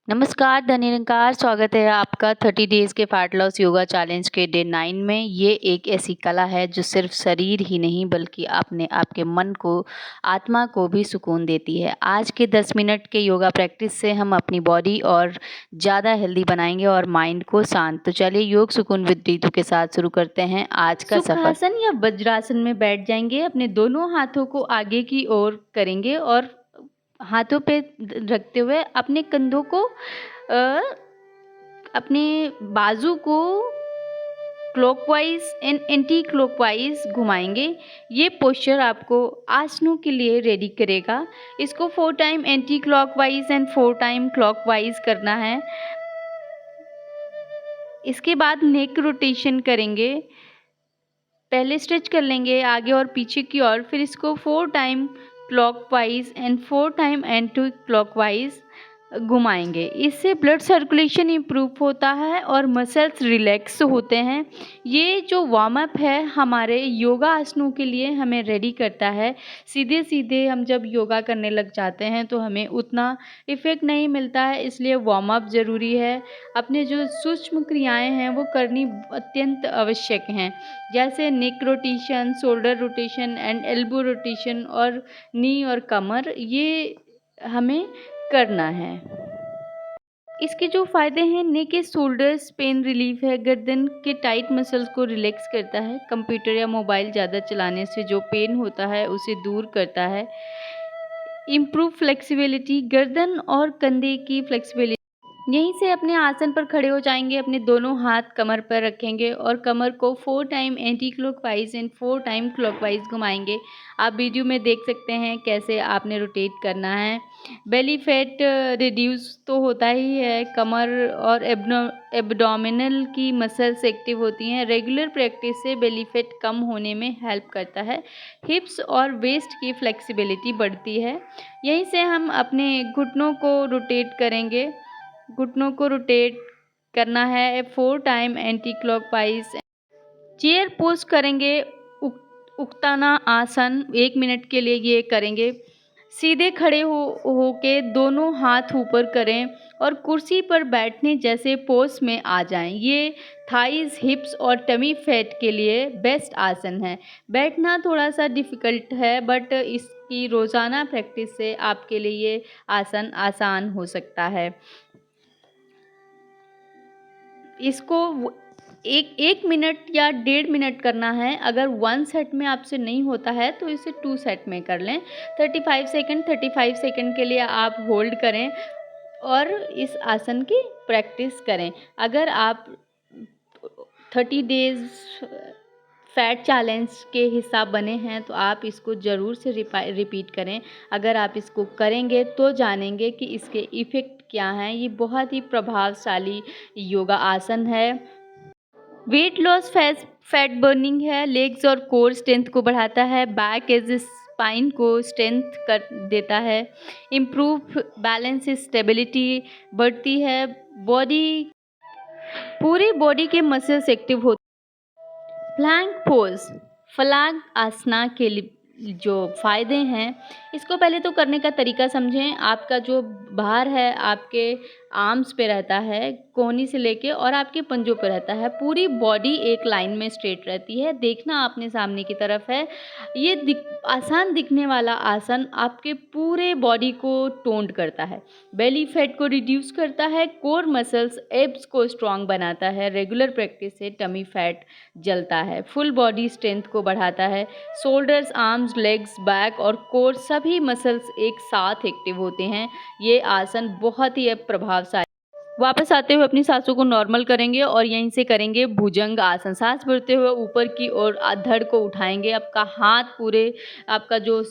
नमस्कार, धन्यवाद। स्वागत है आपका 30 डेज़ के फैट लॉस योगा चैलेंज के डे 9 में। ये एक ऐसी कला है जो सिर्फ शरीर ही नहीं बल्कि आपके मन को, आत्मा को भी सुकून देती है। आज के 10 मिनट के योगा प्रैक्टिस से हम अपनी बॉडी और ज़्यादा हेल्दी बनाएंगे और माइंड को शांत। तो चलिए योग सुकून विद रितु के साथ शुरू करते हैं आज का सफ़र। सुखासन या वज्रासन में बैठ जाएंगे, अपने दोनों हाथों को आगे की ओर करेंगे और हाथों पे रखते हुए अपने कंधों को अपने बाजू को क्लॉकवाइज एंड एंटी क्लॉकवाइज घुमाएंगे। ये पोस्चर आपको आसनों के लिए रेडी करेगा। इसको 4 time anti clockwise and 4 time clockwise करना है। इसके बाद नेक रोटेशन करेंगे। पहले स्ट्रेच कर लेंगे आगे और पीछे की ओर, फिर इसको 4 time clockwise and 4 time anti clockwise घुमाएंगे। इससे ब्लड सर्कुलेशन इम्प्रूव होता है और मसल्स रिलैक्स होते हैं। ये जो वार्म अप है हमारे योगा आसनों के लिए हमें रेडी करता है। सीधे सीधे हम जब योगा करने लग जाते हैं तो हमें उतना इफ़ेक्ट नहीं मिलता है, इसलिए वार्म अप ज़रूरी है। अपने जो सूक्ष्म क्रियाएं हैं वो करनी अत्यंत आवश्यक हैं, जैसे neck rotation, shoulder rotation and elbow rotation और नी और कमर, ये हमें करना है। इसके जो फ़ायदे हैं, नेक के शोल्डर्स पेन रिलीफ है, गर्दन के टाइट मसल्स को रिलैक्स करता है, कंप्यूटर या मोबाइल ज़्यादा चलाने से जो पेन होता है उसे दूर करता है। इम्प्रूव फ्लेक्सिबिलिटी, गर्दन और कंधे की फ्लेक्सिबिलिटी। यहीं से अपने आसन पर खड़े हो जाएंगे, अपने दोनों हाथ कमर पर रखेंगे और कमर को 4 time anti clockwise and 4 time clockwise घुमाएंगे। आप वीडियो में देख सकते हैं कैसे आपने रोटेट करना है। बेली फैट रिड्यूस तो होता ही है, कमर और एब्डोमिनल की मसल्स एक्टिव होती हैं। रेगुलर प्रैक्टिस से बेली फैट कम होने में हेल्प करता है। हिप्स और वेस्ट की फ्लेक्सिबिलिटी बढ़ती है। यहीं से हम अपने घुटनों को रोटेट करेंगे। घुटनों को रोटेट करना है 4 time anti clockwise. Chair pose करेंगे, उत्ताना आसन 1 मिनट के लिए ये करेंगे। सीधे खड़े होके दोनों हाथ ऊपर करें और कुर्सी पर बैठने जैसे पोज में आ जाएं। ये थाइज, हिप्स और टमी फैट के लिए बेस्ट आसन है। बैठना थोड़ा सा डिफ़िकल्ट है, बट इसकी रोज़ाना प्रैक्टिस से आपके लिए ये आसन आसान हो सकता है। इसको 1 मिनट या 1.5 मिनट करना है। अगर 1 सेट में आपसे नहीं होता है तो इसे 2 सेट में कर लें। 35 सेकंड के लिए आप होल्ड करें और इस आसन की प्रैक्टिस करें। अगर आप 30 डेज़ फैट चैलेंज के हिस्सा बने हैं तो आप इसको ज़रूर से रिपीट करें। अगर आप इसको करेंगे तो जानेंगे कि इसके इफ़ेक्ट क्या हैं। ये बहुत ही प्रभावशाली योगा आसन है। वेट लॉस, फैट बर्निंग है, लेग्स और कोर स्ट्रेंथ को बढ़ाता है, बैक एज स्पाइन को स्ट्रेंथ कर देता है, इम्प्रूव बैलेंस स्टेबिलिटी बढ़ती है, पूरी बॉडी के मसल्स एक्टिव होते। प्लैंक पोज, फलांग आसना के लिए जो फ़ायदे हैं, इसको पहले तो करने का तरीका समझें। आपका जो भार है आपके आर्म्स पे रहता है, कोहनी से लेके, और आपके पंजों पे रहता है। पूरी बॉडी एक लाइन में स्ट्रेट रहती है। देखना अपने सामने की तरफ है। ये आसान दिखने वाला आसन आपके पूरे बॉडी को टोन्ड करता है, बेली फैट को रिड्यूस करता है, कोर मसल्स, एब्स को स्ट्रॉन्ग बनाता है। रेगुलर प्रैक्टिस से टमी फैट जलता है, फुल बॉडी स्ट्रेंथ को बढ़ाता है। शोल्डर्स, आर्म्स, लेग्स, बैक और कोर सभी मसल्स एक साथ एक्टिव होते हैं। ये आसन बहुत ही प्रभावशाली। वापस आते हुए अपनी सांसों को नॉर्मल करेंगे और यहीं से करेंगे भुजंग आसन। सांस भरते हुए ऊपर की ओर धड़ को उठाएंगे। आपका हाथ पूरे, आपका जो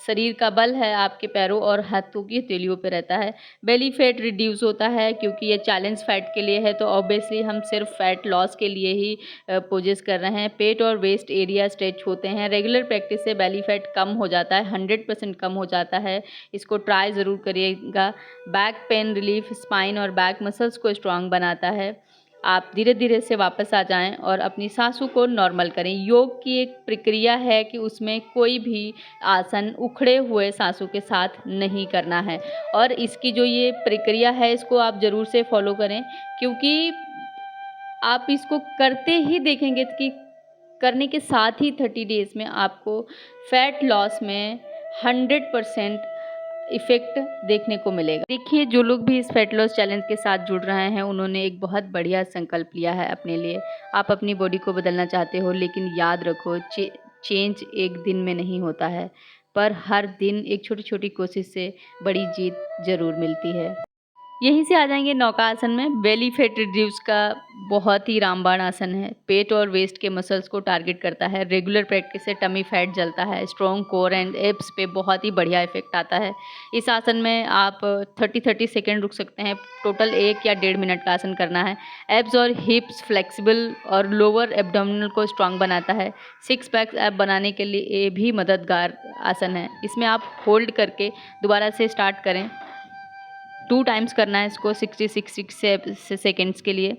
शरीर का बल है आपके पैरों और हाथों की हथेलियों पे रहता है। बेली फैट रिड्यूस होता है क्योंकि ये चैलेंज फैट के लिए है, तो ऑब्वियसली हम सिर्फ फैट लॉस के लिए ही पोजेस कर रहे हैं। पेट और वेस्ट एरिया स्ट्रेच होते हैं। रेगुलर प्रैक्टिस से बेली फैट कम हो जाता है, 100% कम हो जाता है। इसको ट्राई ज़रूर करिएगा। बैक पेन रिलीफ, स्पाइन और बैक मसल्स को स्ट्रांग बनाता है। आप धीरे धीरे से वापस आ जाएं और अपनी सांसों को नॉर्मल करें। योग की एक प्रक्रिया है कि उसमें कोई भी आसन उखड़े हुए सांसों के साथ नहीं करना है, और इसकी जो ये प्रक्रिया है इसको आप ज़रूर से फॉलो करें, क्योंकि आप इसको करते ही देखेंगे कि करने के साथ ही 30 डेज़ में आपको फैट लॉस में 100% इफ़ेक्ट देखने को मिलेगा। देखिए, जो लोग भी इस फैट लॉस चैलेंज के साथ जुड़ रहे हैं उन्होंने एक बहुत बढ़िया संकल्प लिया है अपने लिए। आप अपनी बॉडी को बदलना चाहते हो, लेकिन याद रखो चेंज एक दिन में नहीं होता है, पर हर दिन एक छोटी छोटी कोशिश से बड़ी जीत ज़रूर मिलती है। यहीं से आ जाएंगे नौका आसन में। बेली फैट रिड्यूस का बहुत ही रामबाण आसन है। पेट और वेस्ट के मसल्स को टारगेट करता है। रेगुलर प्रैक्टिस से टमी फैट जलता है। स्ट्रॉन्ग कोर एंड एब्स पे बहुत ही बढ़िया इफेक्ट आता है। इस आसन में आप 30 सेकेंड रुक सकते हैं। टोटल 1 या 1.5 मिनट का आसन करना है। एब्स और हिप्स फ्लेक्सिबल और लोअर एब्डोमिनल को स्ट्रांग बनाता है। 6 पैक्स एब बनाने के लिए ये भी मददगार आसन है। इसमें आप होल्ड करके दोबारा से स्टार्ट करें। 2 टाइम्स करना है इसको 66 सेकेंड्स के लिए।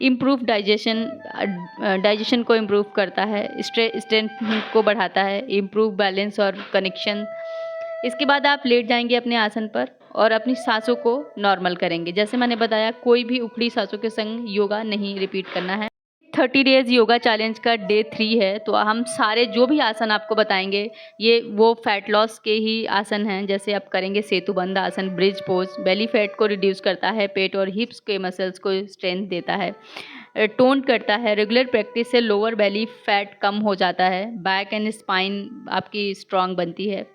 इम्प्रूव डाइजेशन को इम्प्रूव करता है। स्ट्रेंथ को बढ़ाता है। इम्प्रूव बैलेंस और कनेक्शन। इसके बाद आप लेट जाएंगे अपने आसन पर और अपनी सांसों को नॉर्मल करेंगे। जैसे मैंने बताया, कोई भी उखड़ी सांसों के संग योगा नहीं रिपीट करना है। 30 डेज़ योगा चैलेंज का डे 3 है, तो हम सारे जो भी आसन आपको बताएंगे ये वो फैट लॉस के ही आसन हैं। जैसे आप करेंगे सेतुबंध आसन, ब्रिज पोज, बेली फैट को रिड्यूस करता है, पेट और हिप्स के मसल्स को स्ट्रेंथ देता है, टोन करता है। रेगुलर प्रैक्टिस से लोअर बेली फैट कम हो जाता है। बैक एंड स्पाइन आपकी स्ट्रांग बनती है।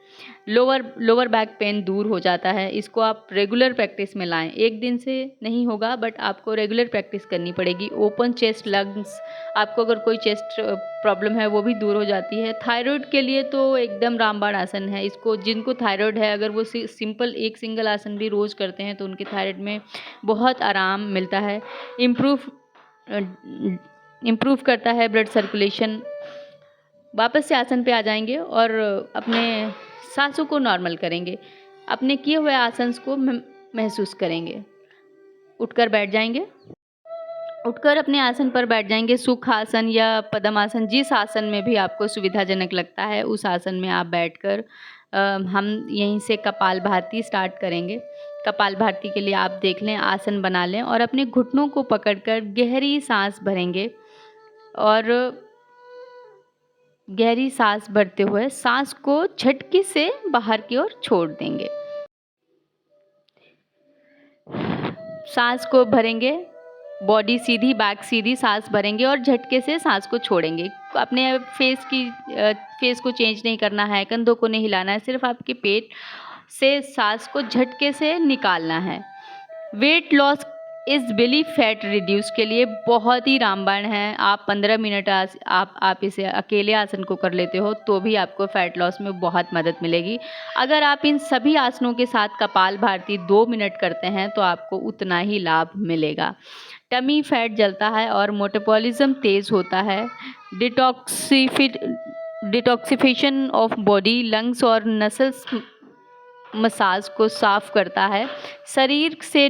लोअर बैक पेन दूर हो जाता है। इसको आप रेगुलर प्रैक्टिस में लाएं। एक दिन से नहीं होगा, बट आपको रेगुलर प्रैक्टिस करनी पड़ेगी। ओपन चेस्ट लंग्स, आपको अगर कोई चेस्ट प्रॉब्लम है वो भी दूर हो जाती है। थायराइड के लिए तो एकदम रामबाण आसन है। इसको जिनको थायराइड है, अगर वो सिंपल एक सिंगल आसन भी रोज़ करते हैं तो उनके थायराइड में बहुत आराम मिलता है। इम्प्रूव करता है ब्लड सर्कुलेशन। वापस से आसन पे आ जाएंगे और अपने सांसों को नॉर्मल करेंगे। अपने किए हुए आसन को महसूस करेंगे। उठकर बैठ जाएंगे। उठकर अपने आसन पर बैठ जाएंगे। सुख आसन या पद्मासन, जिस आसन में भी आपको सुविधाजनक लगता है उस आसन में आप बैठकर हम यहीं से कपालभाति स्टार्ट करेंगे। कपालभाति के लिए आप देख लें, आसन बना लें और अपने घुटनों को पकड़कर गहरी सांस भरेंगे और गहरी सांस भरते हुए सांस को झटके से बाहर की ओर छोड़ देंगे। सांस को भरेंगे, बॉडी सीधी, बैक सीधी, सांस भरेंगे और झटके से सांस को छोड़ेंगे। अपने फेस को चेंज नहीं करना है, कंधों को नहीं हिलाना है, सिर्फ आपके पेट से सांस को झटके से निकालना है। वेट लॉस इस बेली फैट रिड्यूस के लिए बहुत ही रामबाण है। आप 15 मिनट आप इसे अकेले आसन को कर लेते हो तो भी आपको फैट लॉस में बहुत मदद मिलेगी। अगर आप इन सभी आसनों के साथ कपालभाति 2 मिनट करते हैं तो आपको उतना ही लाभ मिलेगा। टमी फैट जलता है और मेटाबॉलिज्म तेज़ होता है। डिटॉक्सिफिकेशन ऑफ बॉडी, लंग्स और नसल्स मसाज को साफ करता है। शरीर से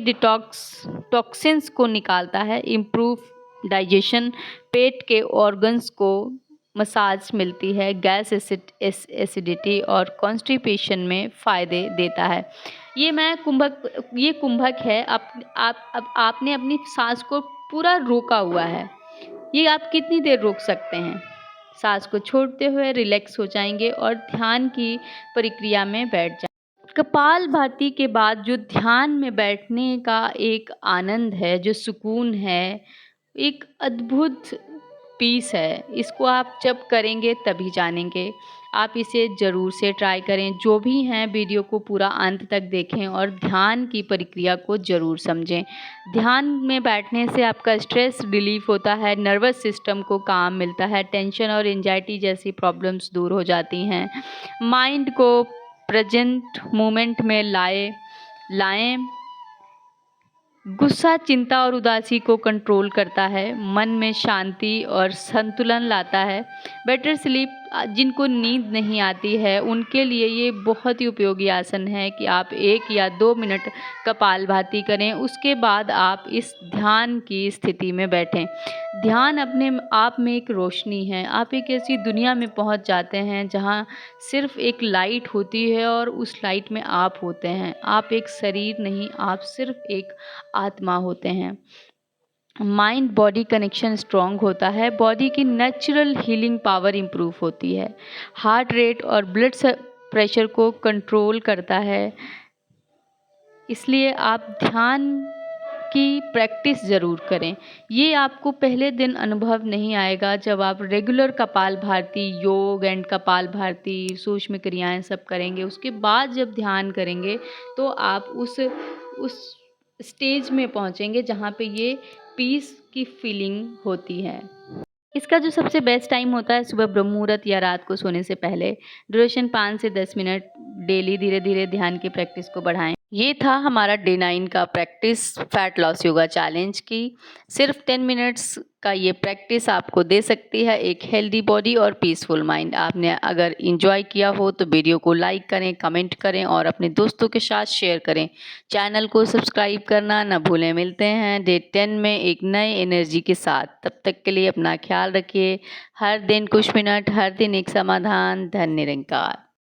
टॉक्सिन्स को निकालता है। इम्प्रूव डाइजेशन, पेट के ऑर्गन्स को मसाज मिलती है। गैस एसिडिटी और कॉन्स्टिपेशन में फ़ायदे देता है। ये कुंभक है। आपने अपनी सांस को पूरा रोका हुआ है। ये आप कितनी देर रोक सकते हैं? सांस को छोड़ते हुए रिलैक्स हो जाएंगे और ध्यान की प्रक्रिया में बैठ जाएंगे। कपालभाति के बाद जो ध्यान में बैठने का एक आनंद है, जो सुकून है, एक अद्भुत पीस है। इसको आप जब करेंगे तभी जानेंगे। आप इसे ज़रूर से ट्राई करें। जो भी हैं वीडियो को पूरा अंत तक देखें और ध्यान की प्रक्रिया को ज़रूर समझें। ध्यान में बैठने से आपका स्ट्रेस रिलीफ होता है, नर्वस सिस्टम को काम मिलता है, टेंशन और एंजाइटी जैसी प्रॉब्लम्स दूर हो जाती हैं। माइंड को प्रेजेंट मोमेंट में लाएं। गुस्सा, चिंता और उदासी को कंट्रोल करता है, मन में शांति और संतुलन लाता है। बेटर स्लीप, जिनको नींद नहीं आती है उनके लिए ये बहुत ही उपयोगी आसन है कि आप 1 या 2 मिनट कपालभाति करें, उसके बाद आप इस ध्यान की स्थिति में बैठें। ध्यान अपने आप में एक रोशनी है, आप एक ऐसी दुनिया में पहुंच जाते हैं जहां सिर्फ एक लाइट होती है और उस लाइट में आप होते हैं। आप एक शरीर नहीं, आप सिर्फ एक आत्मा होते हैं। माइंड बॉडी कनेक्शन स्ट्रॉन्ग होता है, बॉडी की नेचुरल हीलिंग पावर इम्प्रूव होती है, हार्ट रेट और ब्लड प्रेशर को कंट्रोल करता है। इसलिए आप ध्यान की प्रैक्टिस ज़रूर करें। ये आपको पहले दिन अनुभव नहीं आएगा, जब आप रेगुलर कपालभाति, योग एंड कपालभाति, सूक्ष्म क्रियाएं सब करेंगे, उसके बाद जब ध्यान करेंगे तो आप उस स्टेज में पहुंचेंगे जहाँ पे ये पीस की फीलिंग होती है। इसका जो सबसे बेस्ट टाइम होता है सुबह ब्रह्म मुहूर्त या रात को सोने से पहले। ड्यूरेशन 5 से 10 मिनट। डेली धीरे धीरे ध्यान की प्रैक्टिस को बढ़ाएं। ये था हमारा डे 9 का practice fat loss yoga challenge की। सिर्फ 10 मिनट्स का ये प्रैक्टिस आपको दे सकती है एक हेल्दी बॉडी और पीसफुल माइंड। आपने अगर इंजॉय किया हो तो वीडियो को लाइक करें, कमेंट करें और अपने दोस्तों के साथ शेयर करें। चैनल को सब्सक्राइब करना ना भूलें। मिलते हैं डे 10 में एक नए एनर्जी के साथ। तब तक के लिए अपना ख्याल रखिए। हर दिन कुछ मिनट, हर दिन एक समाधान। धन्य निरंकार।